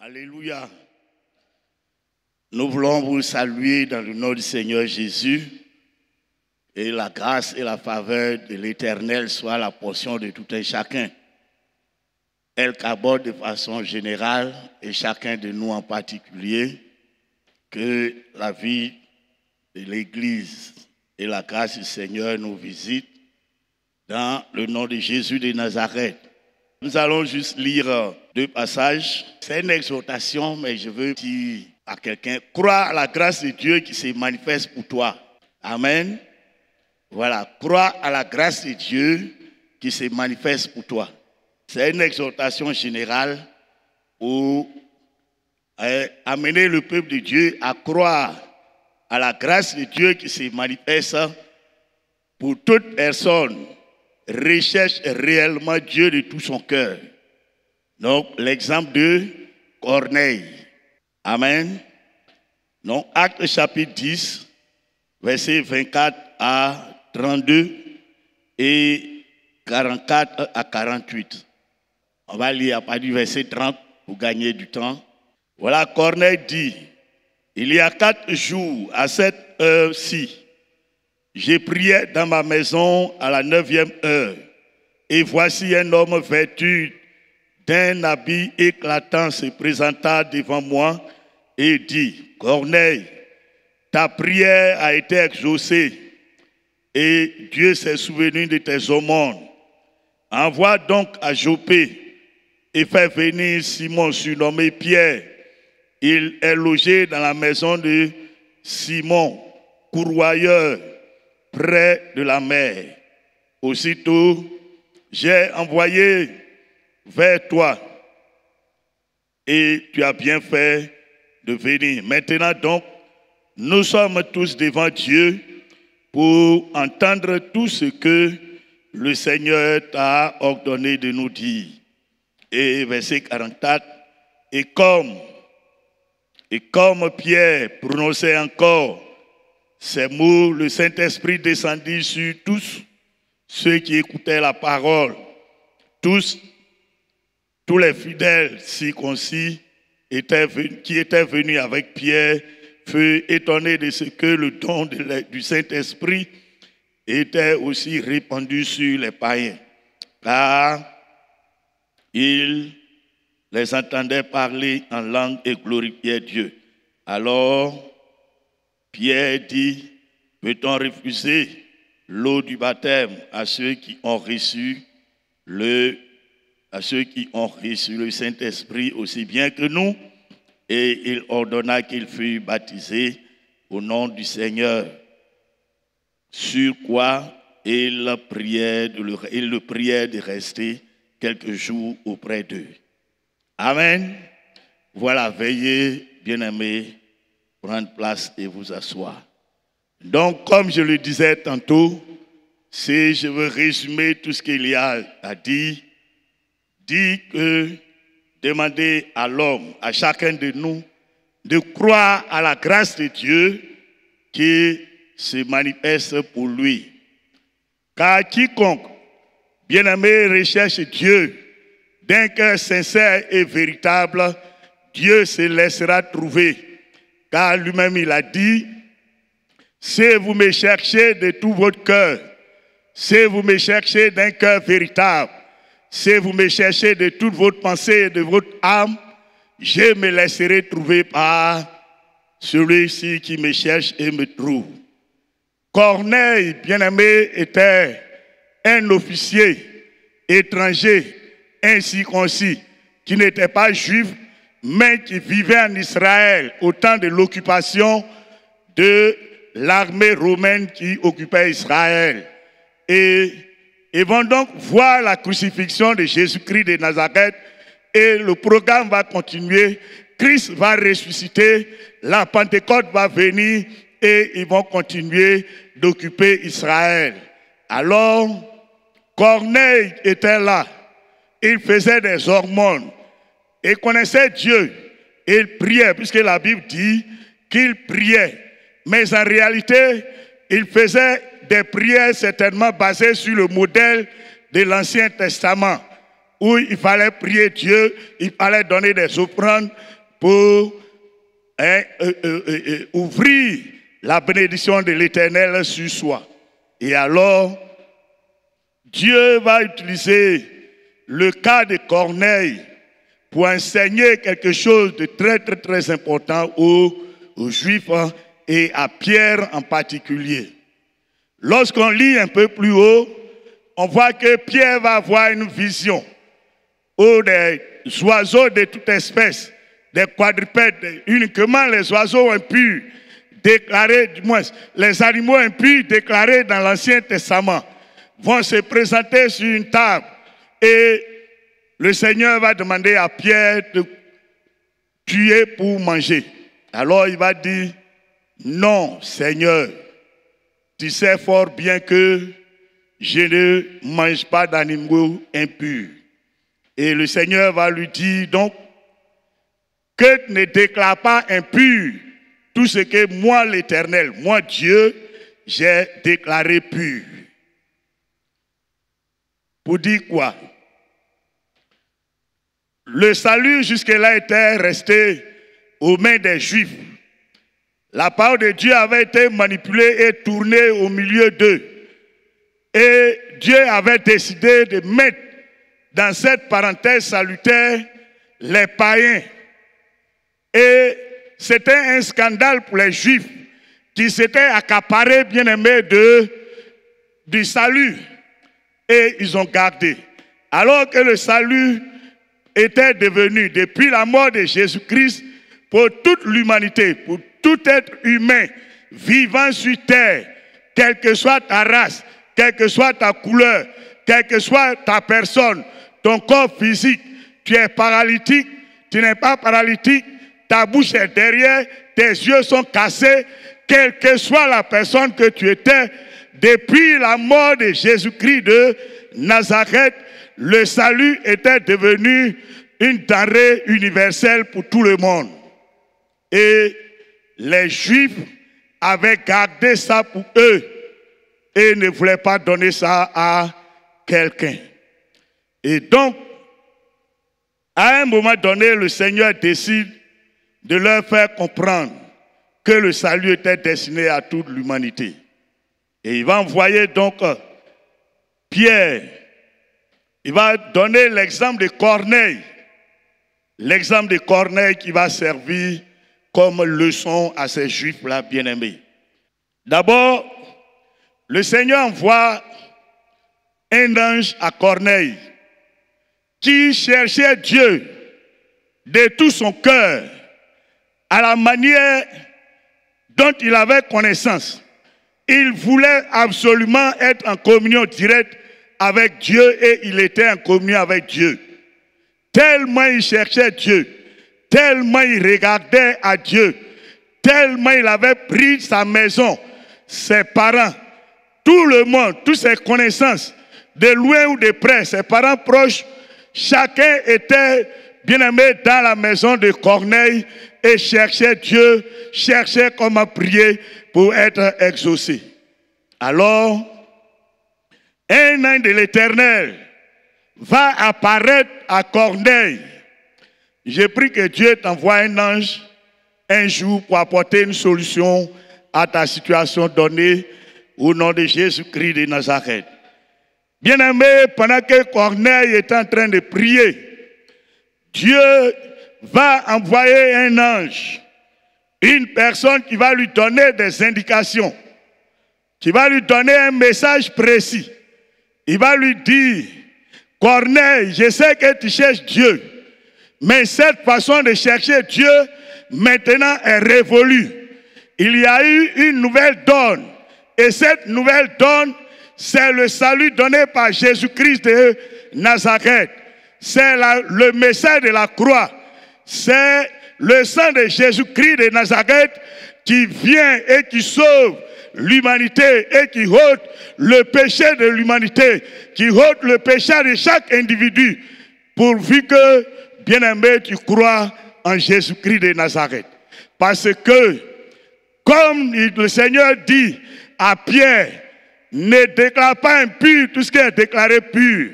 Alléluia. Nous voulons vous saluer dans le nom du Seigneur Jésus. Et la grâce et la faveur de l'Éternel soient la portion de tout un chacun. Elle qu'aborde de façon générale et chacun de nous en particulier, que la vie de l'Église et la grâce du Seigneur nous visitent dans le nom de Jésus de Nazareth. Nous allons juste lire deux passages. C'est une exhortation, mais je veux dire à quelqu'un, crois à la grâce de Dieu qui se manifeste pour toi. Amen. Voilà, crois à la grâce de Dieu qui se manifeste pour toi. C'est une exhortation générale pour amener le peuple de Dieu à croire à la grâce de Dieu qui se manifeste pour toute personne. Recherche réellement Dieu de tout son cœur. Donc, l'exemple de Corneille. Amen. Donc, Actes chapitre 10, versets 24 à 32 et 44 à 48. On va lire à partir du verset 30 pour gagner du temps. Voilà, Corneille dit, il y a 4 jours à cette heure-ci, j'ai prié dans ma maison à la 9e heure, et voici un homme vêtu d'un habit éclatant se présenta devant moi et dit, Corneille, ta prière a été exaucée, et Dieu s'est souvenu de tes aumônes. Envoie donc à Joppé et fais venir Simon surnommé Pierre. Il est logé dans la maison de Simon, courroyeur, près de la mer. Aussitôt, j'ai envoyé vers toi et tu as bien fait de venir. Maintenant donc, nous sommes tous devant Dieu pour entendre tout ce que le Seigneur t'a ordonné de nous dire. Et verset 44, et comme Pierre prononçait encore ces mots, le Saint-Esprit descendit sur tous ceux qui écoutaient la parole. Tous les fidèles circoncis qui étaient venus avec Pierre furent étonnés de ce que le don du Saint-Esprit était aussi répandu sur les païens. Car ils les entendaient parler en langue et glorifiaient Dieu. Alors, Pierre dit, peut-on refuser l'eau du baptême à ceux qui ont reçu le Saint-Esprit aussi bien que nous? Et il ordonna qu'ils fussent baptisés au nom du Seigneur. Sur quoi il le priait de rester quelques jours auprès d'eux. Amen. Voilà, veuillez, bien-aimés, prendre place et vous asseoir. Donc, comme je le disais tantôt, si je veux résumer tout ce qu'il y a à dire, dit que demander à l'homme, à chacun de nous, de croire à la grâce de Dieu qui se manifeste pour lui. Car quiconque, bien-aimé, recherche Dieu d'un cœur sincère et véritable, Dieu se laissera trouver. Car lui-même il a dit, si vous me cherchez de tout votre cœur, si vous me cherchez d'un cœur véritable, si vous me cherchez de toute votre pensée et de votre âme, je me laisserai trouver par celui-ci qui me cherche et me trouve. Corneille, bien-aimé, était un officier étranger, incirconcis, qui n'était pas juif, mais qui vivait en Israël au temps de l'occupation de l'armée romaine qui occupait Israël. Et ils vont donc voir la crucifixion de Jésus-Christ de Nazareth et le programme va continuer. Christ va ressusciter, la Pentecôte va venir et ils vont continuer d'occuper Israël. Alors, Corneille était là. Il faisait des hormones. Il connaissait Dieu. Il priait, puisque la Bible dit qu'il priait. Mais en réalité, il faisait des prières certainement basées sur le modèle de l'Ancien Testament, où il fallait prier Dieu, il fallait donner des offrandes, pour ouvrir la bénédiction de l'Éternel sur soi. Et alors, Dieu va utiliser le cas de Corneille pour enseigner quelque chose de très, très, très important aux Juifs et à Pierre en particulier. Lorsqu'on lit un peu plus haut, on voit que Pierre va avoir une vision où des oiseaux de toute espèce, des quadrupèdes, uniquement les oiseaux impurs déclarés, du moins les animaux impurs déclarés dans l'Ancien Testament, vont se présenter sur une table et le Seigneur va demander à Pierre de tuer pour manger. Alors il va dire, non Seigneur, tu sais fort bien que je ne mange pas d'animaux impurs. Et le Seigneur va lui dire donc, que ne déclare pas impur tout ce que moi l'Éternel, moi Dieu, j'ai déclaré pur. Pour dire quoi? Le salut jusque-là était resté aux mains des Juifs. La parole de Dieu avait été manipulée et tournée au milieu d'eux. Et Dieu avait décidé de mettre dans cette parenthèse salutaire les païens. Et c'était un scandale pour les Juifs qui s'étaient accaparés, bien aimés, du salut. Et ils ont gardé. Alors que le salut était devenu, depuis la mort de Jésus-Christ, pour toute l'humanité, pour tout être humain vivant sur terre, quelle que soit ta race, quelle que soit ta couleur, quelle que soit ta personne, ton corps physique, tu es paralytique, tu n'es pas paralytique, ta bouche est derrière, tes yeux sont cassés, quelle que soit la personne que tu étais, depuis la mort de Jésus-Christ de Nazareth, le salut était devenu une denrée universelle pour tout le monde. Et les Juifs avaient gardé ça pour eux et ne voulaient pas donner ça à quelqu'un. Et donc, à un moment donné, le Seigneur décide de leur faire comprendre que le salut était destiné à toute l'humanité. Et il va envoyer donc Pierre. Il va donner l'exemple de Corneille. L'exemple de Corneille qui va servir comme leçon à ces Juifs-là bien-aimés. D'abord, le Seigneur envoie un ange à Corneille qui cherchait Dieu de tout son cœur à la manière dont il avait connaissance. Il voulait absolument être en communion directe avec Dieu et il était en communion avec Dieu. Tellement il cherchait Dieu, tellement il regardait à Dieu, tellement il avait pris sa maison, ses parents, tout le monde, toutes ses connaissances, de loin ou de près, ses parents proches, chacun était bien-aimé dans la maison de Corneille et cherchait Dieu, cherchait comment prier pour être exaucé. Alors, un ange de l'Éternel va apparaître à Corneille. J'ai pris que Dieu t'envoie un ange un jour pour apporter une solution à ta situation donnée au nom de Jésus-Christ de Nazareth. Bien-aimé, pendant que Corneille est en train de prier, Dieu va envoyer un ange, une personne qui va lui donner des indications, qui va lui donner un message précis. Il va lui dire, Corneille, je sais que tu cherches Dieu, mais cette façon de chercher Dieu maintenant est révolue. Il y a eu une nouvelle donne, et cette nouvelle donne, c'est le salut donné par Jésus-Christ de Nazareth. C'est le message de la croix. C'est le sang de Jésus-Christ de Nazareth qui vient et qui sauve l'humanité et qui ôte le péché de l'humanité, qui ôte le péché de chaque individu, pourvu que, bien-aimé, tu crois en Jésus-Christ de Nazareth. Parce que, comme le Seigneur dit à Pierre, ne déclare pas impur tout ce qui est déclaré pur.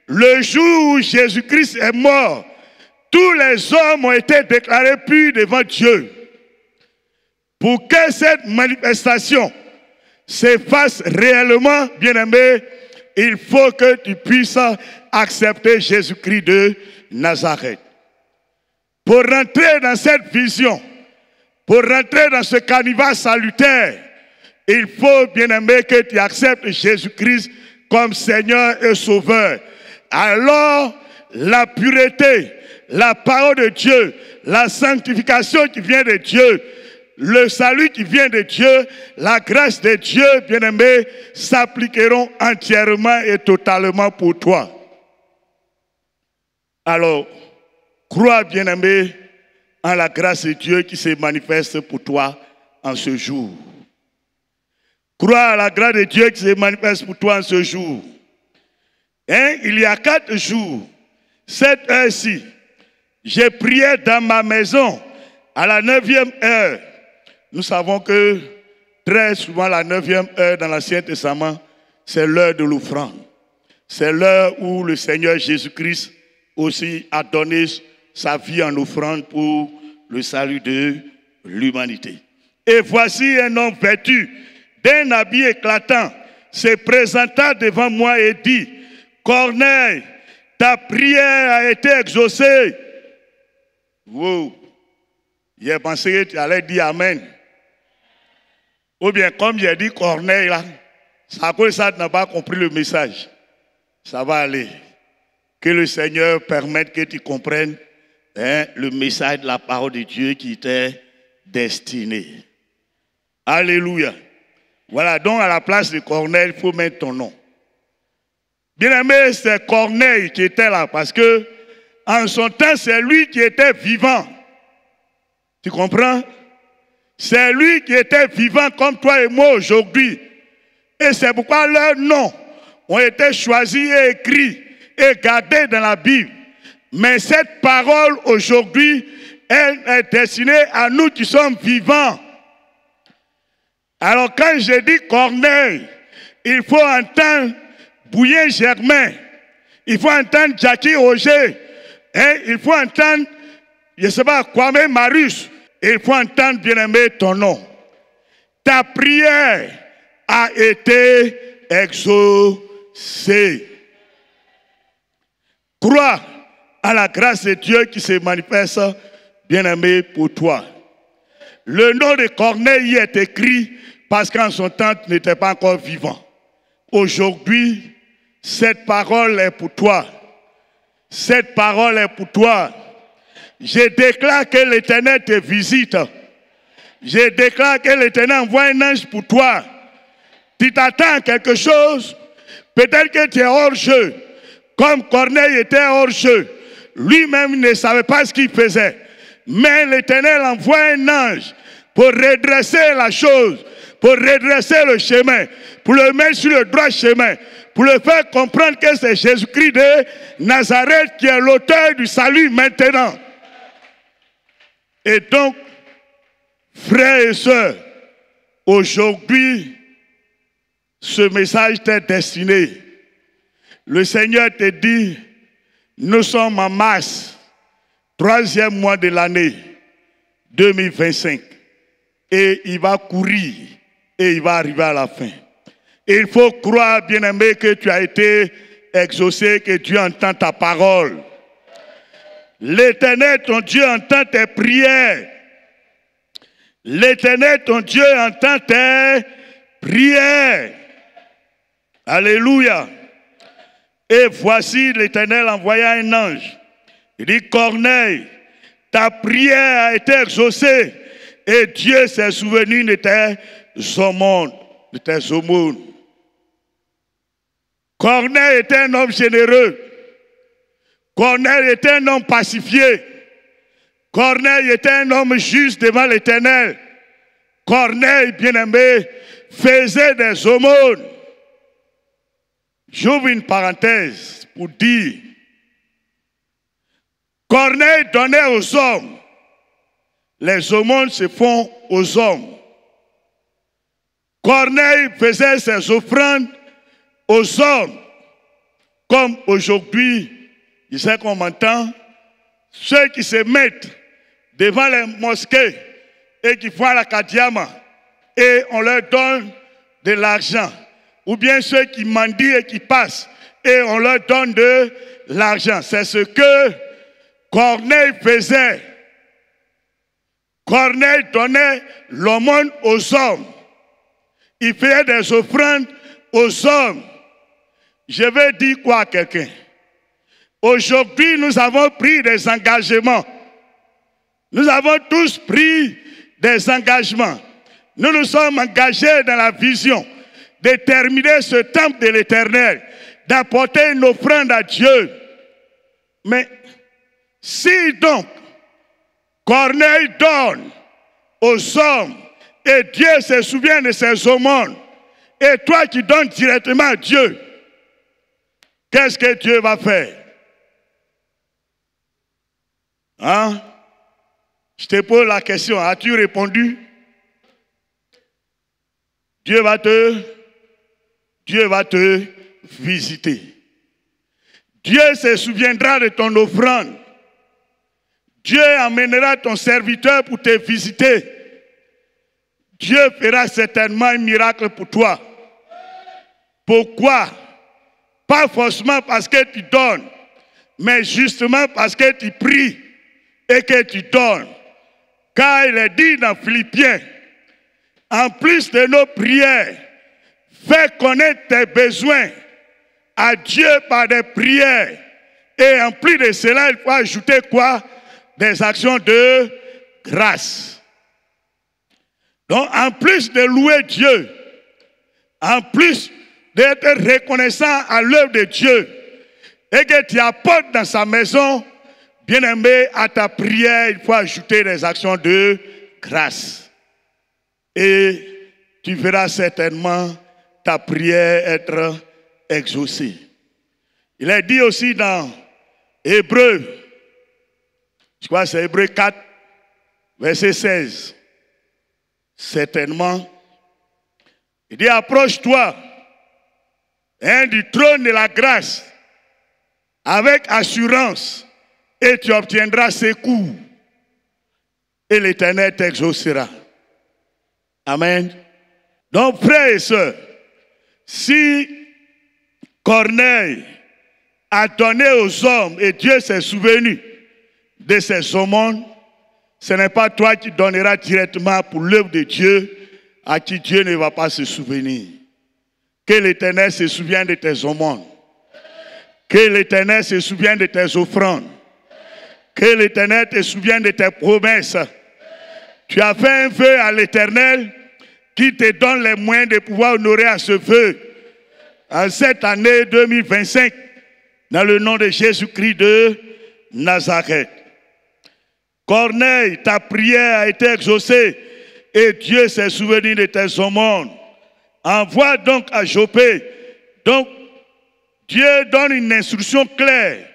Le jour où Jésus-Christ est mort, tous les hommes ont été déclarés purs devant Dieu. Pour que cette manifestation se fasse réellement, bien-aimé, il faut que tu puisses accepter Jésus-Christ de Nazareth. Pour rentrer dans cette vision, pour rentrer dans ce carnaval salutaire, il faut, bien-aimé, que tu acceptes Jésus-Christ comme Seigneur et Sauveur. Alors, la pureté, la parole de Dieu, la sanctification qui vient de Dieu, le salut qui vient de Dieu, la grâce de Dieu, bien-aimé, s'appliqueront entièrement et totalement pour toi. Alors, crois, bien-aimé, en la grâce de Dieu qui se manifeste pour toi en ce jour. Crois à la grâce de Dieu qui se manifeste pour toi en ce jour. Il y a 4 jours, cette heure-ci, j'ai prié dans ma maison à la 9e heure. Nous savons que très souvent la 9e heure dans l'Ancien Testament, c'est l'heure de l'offrande. C'est l'heure où le Seigneur Jésus-Christ aussi a donné sa vie en offrande pour le salut de l'humanité. Et voici un homme vêtu d'un habit éclatant se présenta devant moi et dit, Corneille, ta prière a été exaucée. Wow. J'ai pensé que tu allais dire Amen. Ou bien, comme j'ai dit Corneille, là, c'est à cause de ça que tu n'as pas compris le message. Ça va aller. Que le Seigneur permette que tu comprennes le message de la parole de Dieu qui t'est destiné. Alléluia. Voilà, donc à la place de Corneille, il faut mettre ton nom. Bien aimé, c'est Corneille qui était là parce que en son temps, c'est lui qui était vivant. Tu comprends? C'est lui qui était vivant comme toi et moi aujourd'hui. Et c'est pourquoi leurs noms ont été choisis et écrits et gardés dans la Bible. Mais cette parole aujourd'hui, elle est destinée à nous qui sommes vivants. Alors quand je dis Corneille, il faut entendre Bouyen Germain, il faut entendre Jackie Roger, il faut entendre, je ne sais pas, Kwame Marius, il faut entendre, bien-aimé, ton nom. Ta prière a été exaucée. Crois à la grâce de Dieu qui se manifeste, bien-aimé, pour toi. Le nom de Corneille est écrit parce qu'en son temps, tu n'étais pas encore vivant. Aujourd'hui, cette parole est pour toi. Cette parole est pour toi. Je déclare que l'Éternel te visite. Je déclare que l'Éternel envoie un ange pour toi. Tu t'attends à quelque chose. Peut-être que tu es hors jeu. Comme Corneille était hors jeu. Lui-même ne savait pas ce qu'il faisait. Mais l'Éternel envoie un ange pour redresser la chose, pour redresser le chemin, pour le mettre sur le droit chemin, pour le faire comprendre que c'est Jésus-Christ de Nazareth qui est l'auteur du salut maintenant. Et donc, frères et sœurs, aujourd'hui, ce message t'est destiné. Le Seigneur te dit, nous sommes en mars, 3e mois de l'année 2025. Et il va courir et il va arriver à la fin. Et il faut croire, bien-aimé, que tu as été exaucé, que Dieu entend ta parole. L'Éternel, ton Dieu, entend tes prières. L'Éternel, ton Dieu, entend tes prières. Alléluia. Et voici l'Éternel envoya un ange. Il dit, Corneille, ta prière a été exaucée et Dieu s'est souvenu de tes aumônes. Corneille était un homme généreux. Corneille était un homme pacifié. Corneille était un homme juste devant l'Éternel. Corneille, bien-aimé, faisait des aumônes. J'ouvre une parenthèse pour dire, Corneille donnait aux hommes. Les aumônes se font aux hommes. Corneille faisait ses offrandes aux hommes. Comme aujourd'hui, je sais qu'on m'entend, ceux qui se mettent devant les mosquées et qui font la kadiama et on leur donne de l'argent. Ou bien ceux qui mendient et qui passent et on leur donne de l'argent. C'est ce que Corneille faisait. Corneille donnait l'aumône aux hommes. Il faisait des offrandes aux hommes. Je vais dire quoi à quelqu'un? Aujourd'hui, nous avons pris des engagements. Nous avons tous pris des engagements. Nous nous sommes engagés dans la vision de terminer ce temple de l'Éternel, d'apporter une offrande à Dieu. Mais si donc Corneille donne aux hommes et Dieu se souvient de ses aumônes, et toi qui donnes directement à Dieu, qu'est-ce que Dieu va faire? Hein? Je te pose la question, as-tu répondu? Dieu va te visiter. Dieu se souviendra de ton offrande. Dieu amènera ton serviteur pour te visiter. Dieu fera certainement un miracle pour toi. Pourquoi? Pas forcément parce que tu donnes, mais justement parce que tu pries et que tu donnes. Car il est dit dans Philippiens, en plus de nos prières, fais connaître tes besoins à Dieu par des prières. Et en plus de cela, il faut ajouter quoi? Des actions de grâce. Donc, en plus de louer Dieu, en plus d'être reconnaissant à l'œuvre de Dieu, et que tu apportes dans sa maison, bien-aimé, à ta prière, il faut ajouter des actions de grâce. Et tu verras certainement ta prière être exaucée. Il est dit aussi dans Hébreux, je crois que c'est Hébreux 4, verset 16. Certainement, il dit, approche-toi du trône de la grâce avec assurance et tu obtiendras secours et l'Éternel t'exaucera. Amen. Donc, frères et sœurs, si Corneille a donné aux hommes et Dieu s'est souvenu de ses aumônes, ce n'est pas toi qui donneras directement pour l'œuvre de Dieu à qui Dieu ne va pas se souvenir. Que l'Éternel se souvienne de tes aumônes. Que l'Éternel se souvienne de tes offrandes. Que l'Éternel te souvienne de tes promesses. Tu as fait un vœu à l'Éternel qui te donne les moyens de pouvoir honorer à ce vœu. En cette année 2025, dans le nom de Jésus-Christ de Nazareth. Corneille, ta prière a été exaucée et Dieu s'est souvenu de tes aumônes. Envoie donc à Jopé. Donc, Dieu donne une instruction claire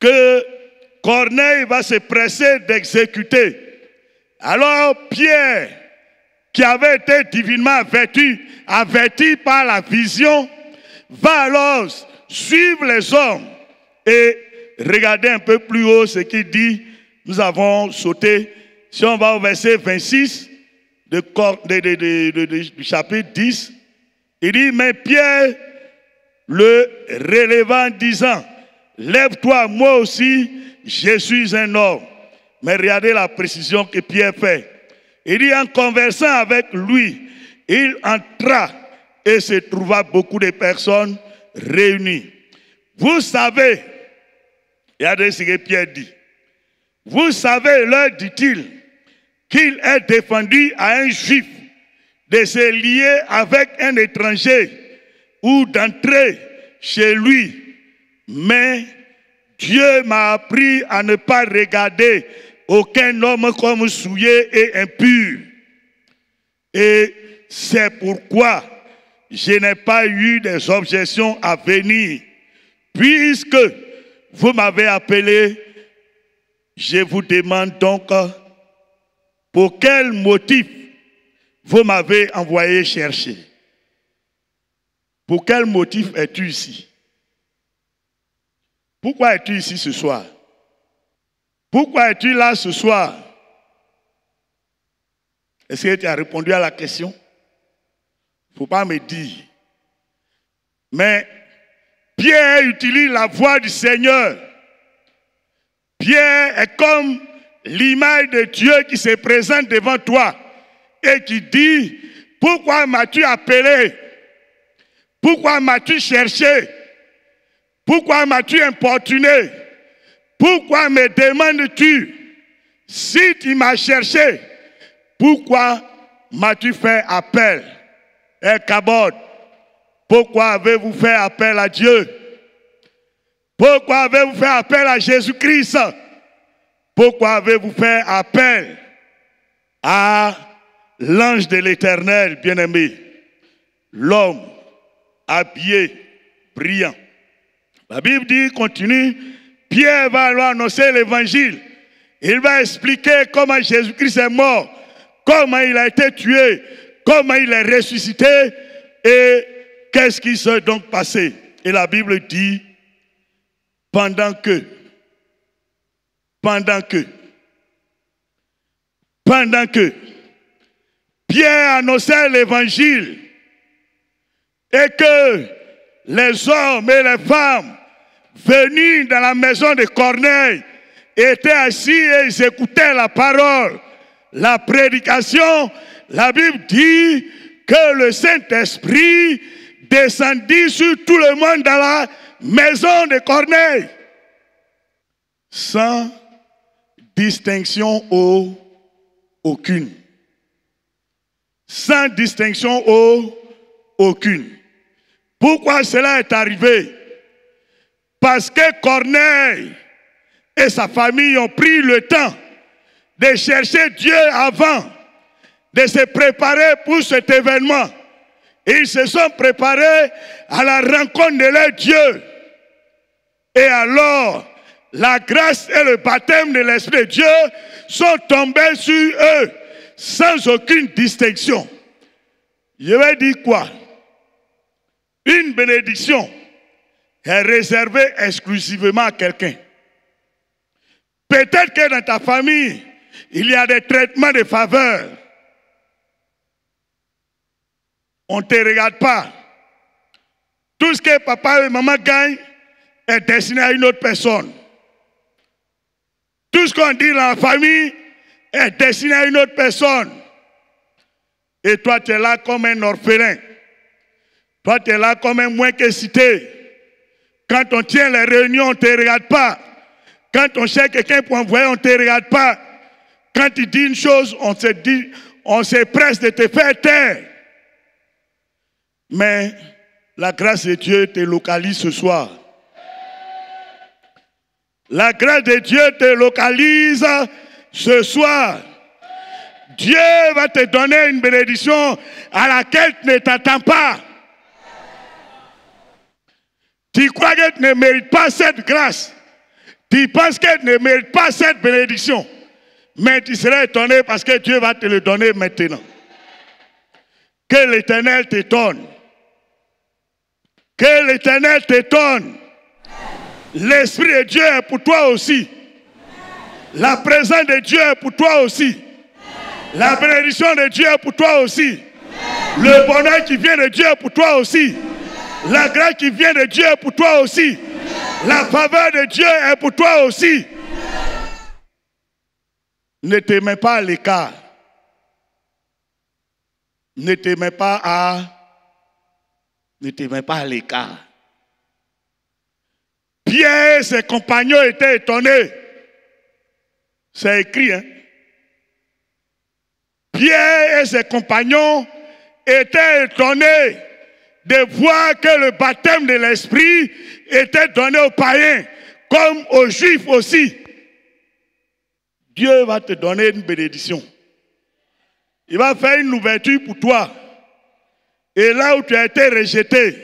que Corneille va se presser d'exécuter. Alors Pierre, qui avait été divinement averti par la vision, va alors suivre les hommes et regarder un peu plus haut ce qu'il dit. Nous avons sauté, si on va au verset 26 du chapitre 10, il dit, mais Pierre le relevant, disant, lève-toi, moi aussi, je suis un homme. Mais regardez la précision que Pierre fait. Il dit, en conversant avec lui, il entra et se trouva beaucoup de personnes réunies. Vous savez, regardez ce que Pierre dit. Vous savez, leur dit-il, qu'il est défendu à un juif de se lier avec un étranger ou d'entrer chez lui. Mais Dieu m'a appris à ne pas regarder aucun homme comme souillé et impur. Et c'est pourquoi je n'ai pas eu des objections à venir. Puisque vous m'avez appelé, je vous demande donc pour quel motif vous m'avez envoyé chercher. Pour quel motif es-tu ici? Pourquoi es-tu ici ce soir? Pourquoi es-tu là ce soir? Est-ce que tu as répondu à la question? Il ne faut pas me dire. Mais Pierre utilise la voix du Seigneur. Pierre est comme l'image de Dieu qui se présente devant toi et qui dit, pourquoi m'as-tu appelé? Pourquoi m'as-tu cherché? Pourquoi m'as-tu importuné? Pourquoi me demandes-tu? Si tu m'as cherché, pourquoi m'as-tu fait appel? Kabod, pourquoi avez-vous fait appel à Dieu? Pourquoi avez-vous fait appel à Jésus-Christ? Pourquoi avez-vous fait appel à l'ange de l'Éternel, bien-aimé? L'homme habillé, brillant. La Bible dit, continue, Pierre va leur annoncer l'évangile. Il va expliquer comment Jésus-Christ est mort, comment il a été tué, comment il est ressuscité et qu'est-ce qui s'est donc passé. Et la Bible dit, pendant que Pierre annonçait l'évangile et que les hommes et les femmes venus dans la maison de Corneille étaient assis et ils écoutaient la parole, la prédication, la Bible dit que le Saint-Esprit descendit sur tout le monde dans la maison de Corneille, sans distinction aucune. Sans distinction aucune. Pourquoi cela est arrivé? Parce que Corneille et sa famille ont pris le temps de chercher Dieu avant, de se préparer pour cet événement. Ils se sont préparés à la rencontre de leur Dieu. Et alors, la grâce et le baptême de l'Esprit de Dieu sont tombés sur eux, sans aucune distinction. Je vais dire quoi? Une bénédiction est réservée exclusivement à quelqu'un. Peut-être que dans ta famille, il y a des traitements de faveur. On ne te regarde pas. Tout ce que papa et maman gagnent est destiné à une autre personne. Tout ce qu'on dit dans la famille est destiné à une autre personne. Et toi, tu es là comme un orphelin. Toi, tu es là comme un moins que cité. Quand on tient les réunions, on ne te regarde pas. Quand on cherche quelqu'un pour envoyer, on ne te regarde pas. Quand tu dis une chose, on se presse de te faire taire. Mais la grâce de Dieu te localise ce soir. La grâce de Dieu te localise ce soir. Dieu va te donner une bénédiction à laquelle tu ne t'attends pas. Tu crois que tu ne mérites pas cette grâce. Tu penses que tu ne mérites pas cette bénédiction. Mais tu serais étonné parce que Dieu va te le donner maintenant. Que l'Éternel t'étonne. Que l'Éternel t'étonne. L'Esprit de Dieu est pour toi aussi. La présence de Dieu est pour toi aussi. La bénédiction de Dieu est pour toi aussi. Le bonheur qui vient de Dieu est pour toi aussi. La grâce qui vient de Dieu est pour toi aussi. La faveur de Dieu est pour toi aussi. Ne te mets pas à l'écart. Ne te mets pas à l'écart. Pierre et ses compagnons étaient étonnés. C'est écrit, hein? Pierre et ses compagnons étaient étonnés de voir que le baptême de l'Esprit était donné aux païens, comme aux Juifs aussi. Dieu va te donner une bénédiction. Il va faire une ouverture pour toi. Et là où tu as été rejeté,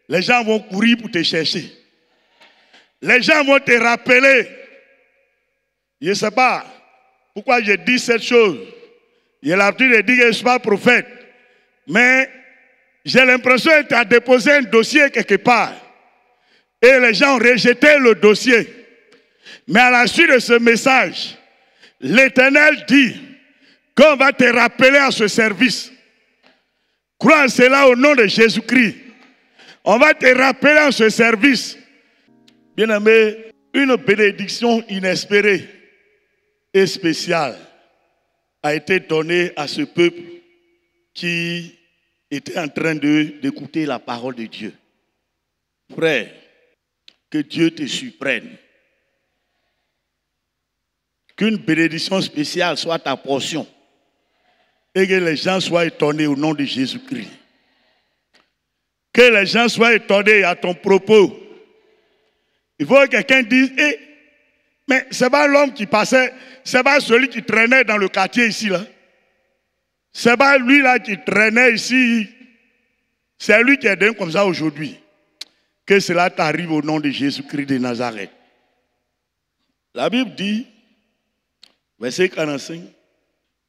les gens vont courir pour te chercher. Les gens vont te rappeler. Je ne sais pas pourquoi je dis cette chose. J'ai l'habitude de dire que je ne suis pas prophète. Mais j'ai l'impression que tu as déposé un dossier quelque part. Et les gens ont rejeté le dossier. Mais à la suite de ce message, l'Éternel dit qu'on va te rappeler à ce service. Crois en cela au nom de Jésus-Christ. On va te rappeler à ce service. Bien-aimé, une bénédiction inespérée et spéciale a été donnée à ce peuple qui était en train d'écouter la parole de Dieu. Frère, que Dieu te surprenne. Qu'une bénédiction spéciale soit ta portion. Et que les gens soient étonnés au nom de Jésus-Christ. Que les gens soient étonnés à ton propos. Il faut que quelqu'un dise, mais c'est pas l'homme qui passait, c'est pas celui qui traînait dans le quartier ici là. C'est pas lui là qui traînait ici. C'est lui qui est devenu comme ça aujourd'hui. Que cela t'arrive au nom de Jésus-Christ de Nazareth. La Bible dit, verset 45,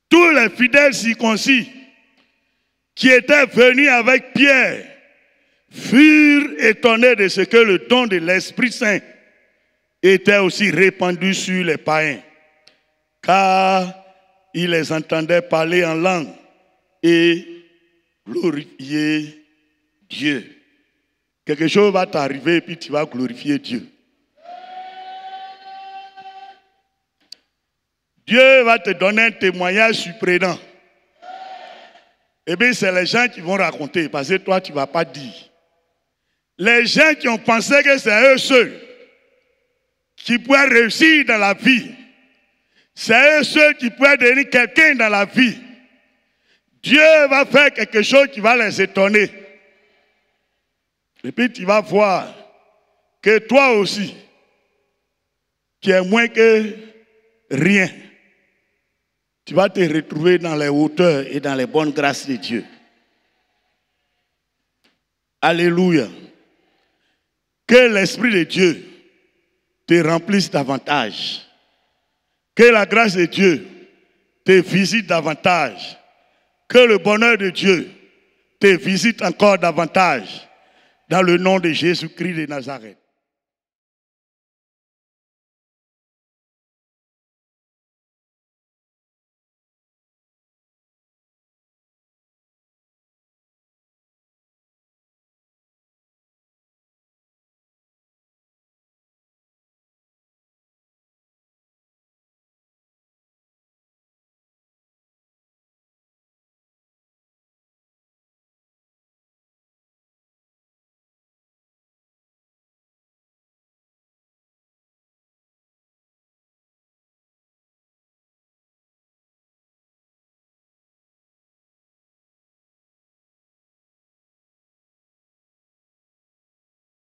tous les fidèles circoncis qui étaient venus avec Pierre furent étonnés de ce que le don de l'Esprit Saint était aussi répandu sur les païens, car ils les entendaient parler en langue et glorifier Dieu. Quelque chose va t'arriver et puis tu vas glorifier Dieu. Dieu va te donner un témoignage surprenant. Et bien, c'est les gens qui vont raconter, parce que toi, tu ne vas pas dire. Les gens qui ont pensé que c'est eux seuls qui pouvaient réussir dans la vie, c'est eux seuls qui pouvaient devenir quelqu'un dans la vie. Dieu va faire quelque chose qui va les étonner. Et puis tu vas voir que toi aussi, tu es moins que rien. Tu vas te retrouver dans les hauteurs et dans les bonnes grâces de Dieu. Alléluia. Que l'Esprit de Dieu te remplisse davantage. Que la grâce de Dieu te visite davantage. Que le bonheur de Dieu te visite encore davantage. Dans le nom de Jésus-Christ de Nazareth.